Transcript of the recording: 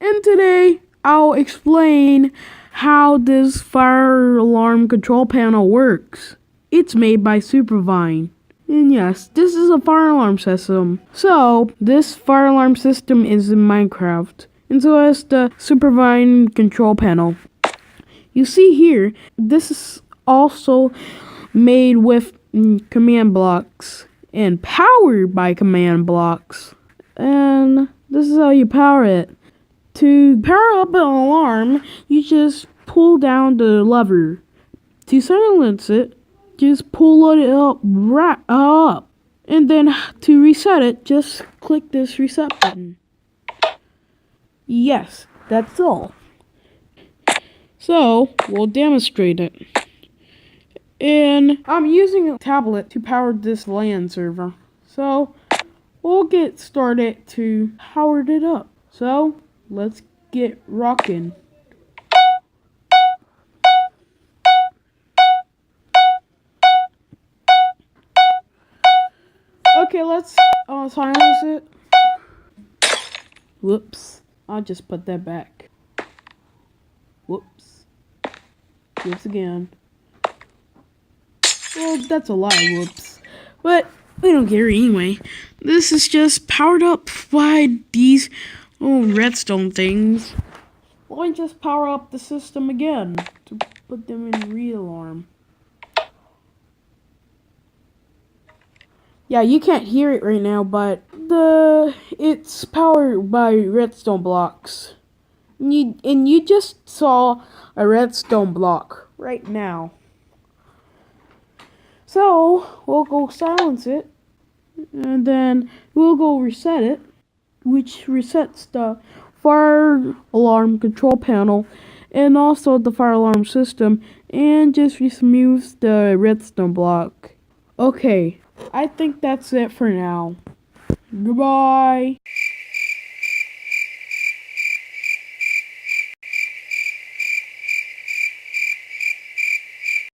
And today I'll explain how this fire alarm control panel works. It's made by SuperVine. And yes, this is a fire alarm system. So, this fire alarm system is in Minecraft. And so is the SuperVine control panel. You see here, this is also made with command blocks and powered by command blocks. And this is how you power it. To power up an alarm, you just pull down the lever. To silence it, just pull it up right up. And then to reset it, just click this reset button. Yes, that's all. So, we'll demonstrate it. And I'm using a tablet to power this LAN server. So, we'll get started to power it up. So, let's get rocking. Okay, let's silence it. Whoops. I'll just put that back. Whoops. Whoops again. Well, that's a lot of whoops. But we don't care anyway. This is just powered up by these redstone things. Why don't just power up the system again to put them in re-alarm? Yeah, you can't hear it right now, but it's powered by redstone blocks. And you just saw a redstone block right now. So, we'll go silence it, and then we'll go reset it, which resets the fire alarm control panel, and also the fire alarm system, and just removes the redstone block. Okay, I think that's it for now. Goodbye.